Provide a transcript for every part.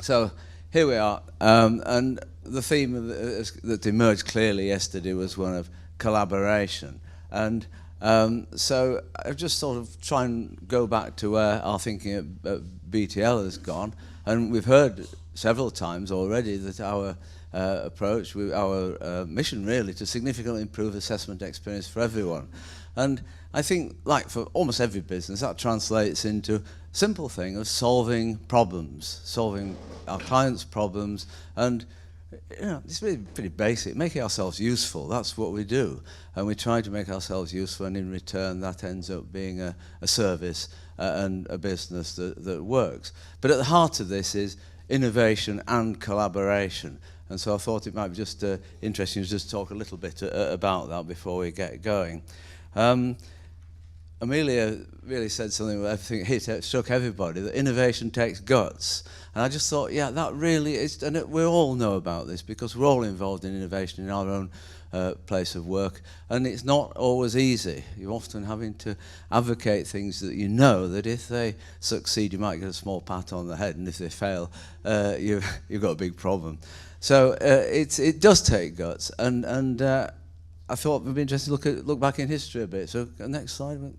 So here we are, and the theme that emerged clearly yesterday was one of collaboration. And so I've just sort of try and go back to where our thinking at BTL has gone, and we've heard several times already that our approach, our mission really, to significantly improve assessment experience for everyone. And I think, like for almost every business, that translates into simple thing of solving problems, solving our clients' problems, and it's really pretty basic, making ourselves useful. That's what we do, and we try to make ourselves useful, and in return that ends up being a service and a business that works. But at the heart of this is innovation and collaboration, and so I thought it might be just interesting to just talk a little bit about that before we get going. Amelia really said something that I think struck everybody, that innovation takes guts. And I just thought, yeah, that really is, and we all know about this because we're all involved in innovation in our own place of work, and it's not always easy. You're often having to advocate things that you know that if they succeed, you might get a small pat on the head, and if they fail, you've got a big problem. So it does take guts, and I thought it would be interesting to look back in history a bit. So next slide.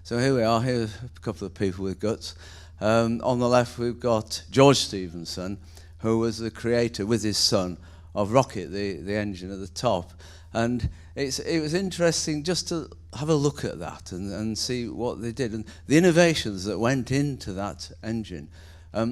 So here we are, here's a couple of people with guts. On the left we've got George Stephenson, who was the creator with his son of Rocket, the engine at the top. And it was interesting just to have a look at that and see what they did. And the innovations that went into that engine are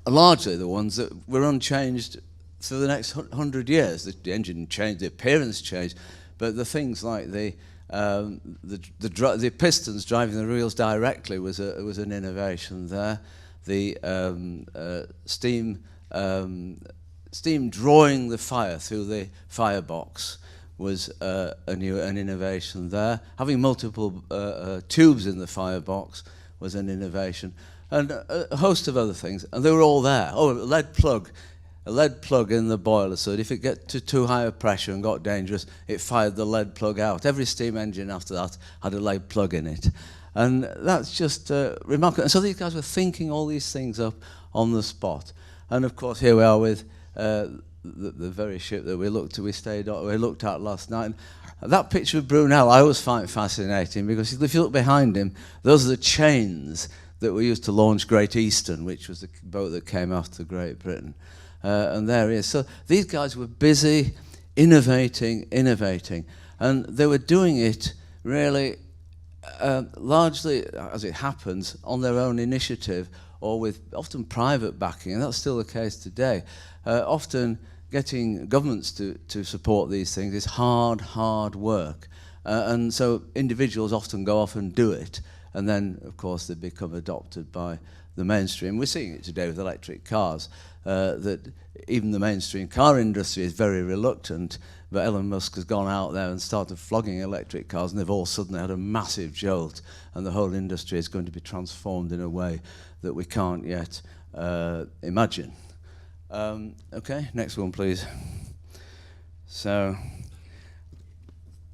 largely the ones that were unchanged for the next 100 years. The engine changed, the appearance changed, but the things like the pistons driving the wheels directly was an innovation there. The steam drawing the fire through the firebox was an innovation there. Having multiple tubes in the firebox was an innovation, and a host of other things, and they were all there. Oh, a lead plug in the boiler, so that if it got to too high a pressure and got dangerous, it fired the lead plug out. Every steam engine after that had a lead plug in it. And that's just remarkable. And so these guys were thinking all these things up on the spot. And of course, here we are with the very ship that we looked at last night. And that picture of Brunel I always find fascinating, because if you look behind him, those are the chains that were used to launch Great Eastern, which was the boat that came after Great Britain. And there he is. So these guys were busy innovating, and they were doing it really largely, as it happens, on their own initiative or with often private backing, and that's still the case today. Often getting governments to support these things is hard work, and so individuals often go off and do it, and then of course they become adopted by the mainstream. We're seeing it today with electric cars, that even the mainstream car industry is very reluctant, but Elon Musk has gone out there and started flogging electric cars, and they've all suddenly had a massive jolt, and the whole industry is going to be transformed in a way that we can't yet imagine. Okay, next one please. So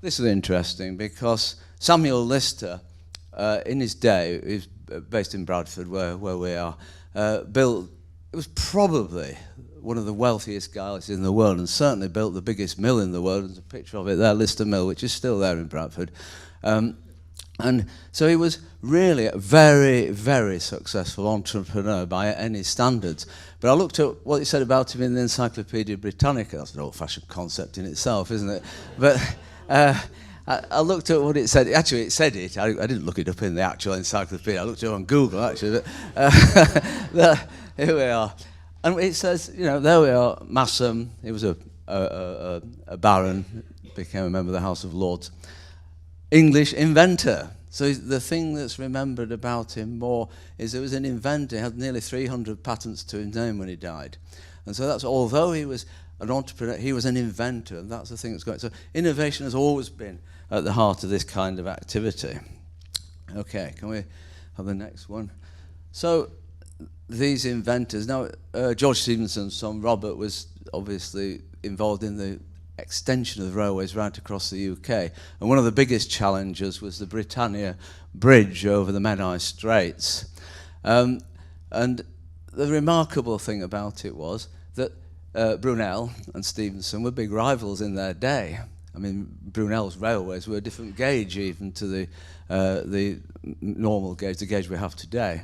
this is interesting, because Samuel Lister, in his day, he's based in Bradford, where we are, built, it was probably one of the wealthiest guys in the world, and certainly built the biggest mill in the world. There's a picture of it there, Lister Mill, which is still there in Bradford. And so he was really a very successful entrepreneur by any standards. But I looked at what it said about him in the Encyclopedia Britannica. That's an old-fashioned concept in itself, isn't it? But I looked at what it said. Actually, it said it. I didn't look it up in the actual encyclopedia. I looked it up on Google, actually. But here we are. And it says, there we are, Massam. He was a baron, became a member of the House of Lords. English inventor. So the thing that's remembered about him more is he was an inventor. He had nearly 300 patents to his name when he died. And so that's, although he was an entrepreneur, he was an inventor, and that's the thing that's going. So innovation has always been at the heart of this kind of activity. Okay, can we have the next one? So these inventors, now George Stephenson's son Robert was obviously involved in the extension of the railways right across the UK, and one of the biggest challenges was the Britannia Bridge over the Menai Straits. And the remarkable thing about it was that Brunel and Stephenson were big rivals in their day. I mean, Brunel's railways were a different gauge even to the normal gauge, the gauge we have today.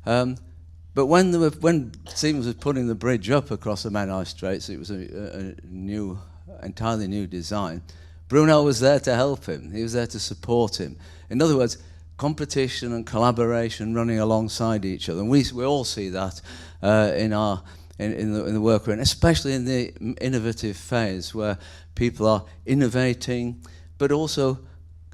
But when Stevens was putting the bridge up across the Menai Straits, it was a entirely new design. Brunel was there to help him. He was there to support him. In other words, competition and collaboration running alongside each other. And we all see that in the work we're in, especially in the innovative phase where people are innovating, but also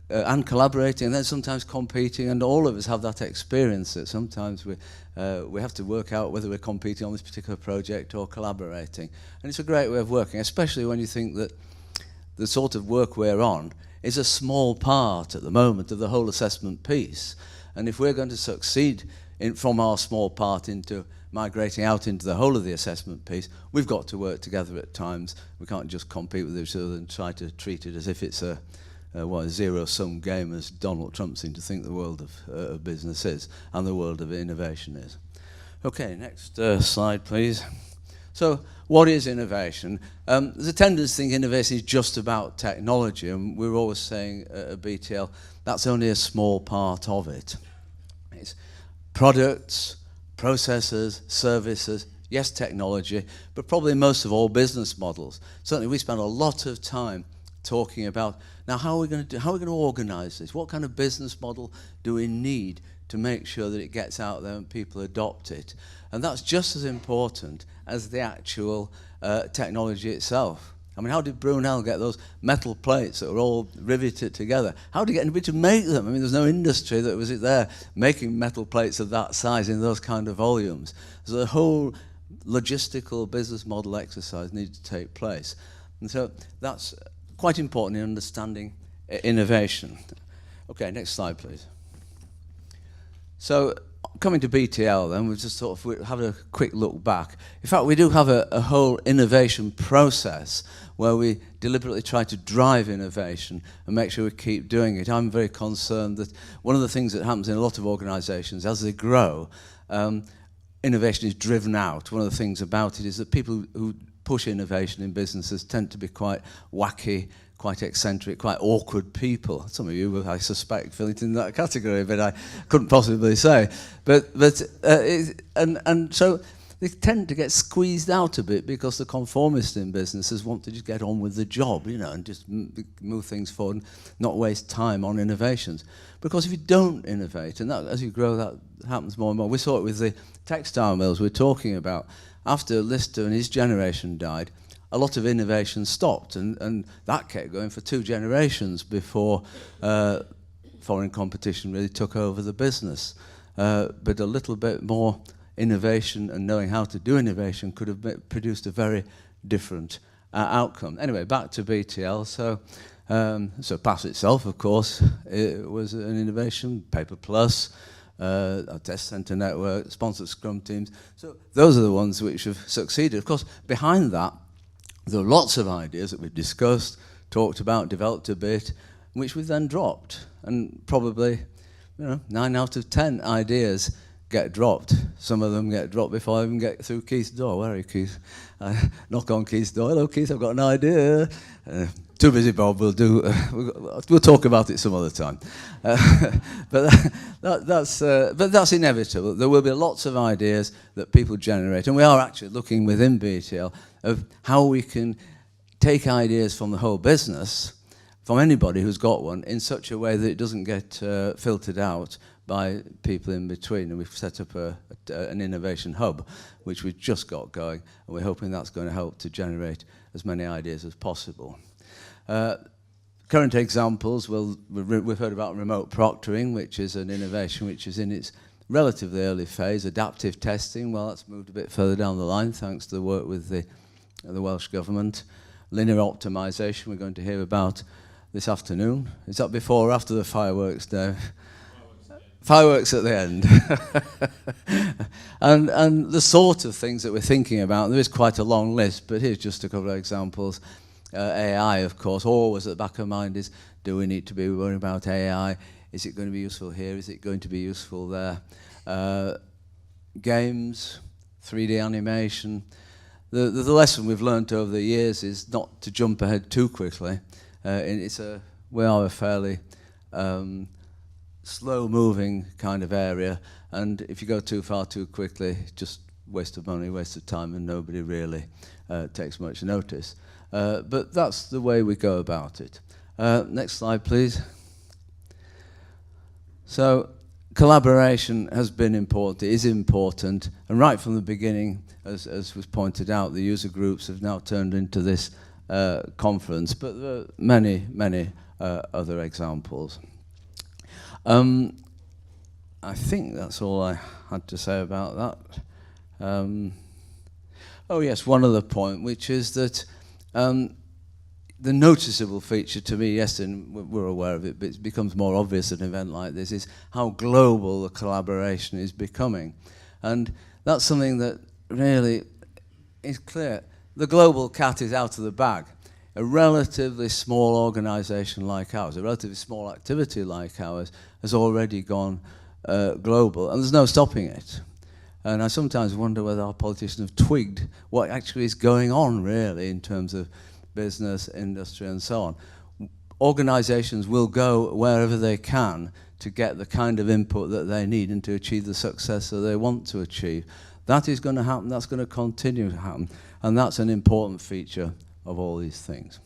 and collaborating, and then sometimes competing, and all of us have that experience that sometimes we have to work out whether we're competing on this particular project or collaborating. And it's a great way of working, especially when you think that the sort of work we're on is a small part at the moment of the whole assessment piece. And if we're going to succeed from our small part into migrating out into the whole of the assessment piece, we've got to work together at times. We can't just compete with each other and try to treat it as if it's a zero-sum game, as Donald Trump seemed to think the world of business is, and the world of innovation is. Okay, next slide, please. So, what is innovation? There's a tendency to think innovation is just about technology, and we're always saying at BTL, that's only a small part of it. It's products, processes, services, yes, technology, but probably most of all business models. Certainly we spend a lot of time talking about, now how are we going to organize this? What kind of business model do we need to make sure that it gets out there and people adopt it? And that's just as important as the actual technology itself. I mean, how did Brunel get those metal plates that were all riveted together? How did he get anybody to make them? I mean, there's no industry that was there making metal plates of that size in those kind of volumes. So the whole logistical business model exercise needed to take place. And so that's quite important in understanding innovation. Okay, next slide, please. So coming to BTL then, we'll just sort of have a quick look back. In fact, we do have a whole innovation process where we deliberately try to drive innovation and make sure we keep doing it. I'm very concerned that one of the things that happens in a lot of organizations as they grow, innovation is driven out. One of the things about it is that people who push innovation in businesses tend to be quite wacky, quite eccentric, quite awkward people. Some of you, I suspect, fit into that category, but I couldn't possibly say. And so they tend to get squeezed out a bit because the conformists in businesses want to just get on with the job, you know, and just move things forward and not waste time on innovations. Because if you don't innovate, and that, as you grow, that happens more and more. We saw it with the textile mills we're talking about. After Lister and his generation died, a lot of innovation stopped, and that kept going for 2 generations before foreign competition really took over the business. But a little bit more innovation and knowing how to do innovation could have produced a very different outcome. Anyway, back to BTL. So Surpass itself, of course, it was an innovation. Paper Plus, our test center network, sponsored scrum teams. So those are the ones which have succeeded. Of course, behind that, there are lots of ideas that we've discussed, talked about, developed a bit, which we've then dropped. And probably, 9 out of 10 ideas get dropped. Some of them get dropped before I even get through Keith's door. Where are you, Keith? I knock on Keith's door. Hello, Keith, I've got an idea. Too busy, Bob. We'll talk about it some other time. But that's inevitable. There will be lots of ideas that people generate, and we are actually looking within BTL of how we can take ideas from the whole business, from anybody who's got one, in such a way that it doesn't get filtered out by people in between. And we've set up an innovation hub, which we've just got going, and we're hoping that's going to help to generate as many ideas as possible. Current examples, we've heard about remote proctoring, which is an innovation which is in its relatively early phase. Adaptive testing, well, that's moved a bit further down the line thanks to the work with the Welsh Government. Linear optimization, we're going to hear about this afternoon. Is that before or after the fireworks, Dave? Fireworks at the end. and the sort of things that we're thinking about, there is quite a long list, but here's just a couple of examples. AI, of course, always at the back of mind is, do we need to be worrying about AI? Is it going to be useful here? Is it going to be useful there? Games, 3D animation. The lesson we've learned over the years is not to jump ahead too quickly. We are a fairly slow-moving kind of area, and if you go too far too quickly, just waste of money, waste of time, and nobody really takes much notice. But that's the way we go about it. Next slide, please. So collaboration has been important, it is important, and right from the beginning, as was pointed out, the user groups have now turned into this conference, but there are many, many other examples. I think that's all I had to say about that. Oh yes, one other point, which is that the noticeable feature to me, yes, and we're aware of it, but it becomes more obvious at an event like this, is how global the collaboration is becoming. And that's something that really is clear. The global cat is out of the bag. A relatively small organisation like ours, a relatively small activity like ours, has already gone global, and there's no stopping it. And I sometimes wonder whether our politicians have twigged what actually is going on, really, in terms of business, industry, and so on. Organisations will go wherever they can to get the kind of input that they need and to achieve the success that they want to achieve. That is going to happen, that's going to continue to happen, and that's an important feature of all these things.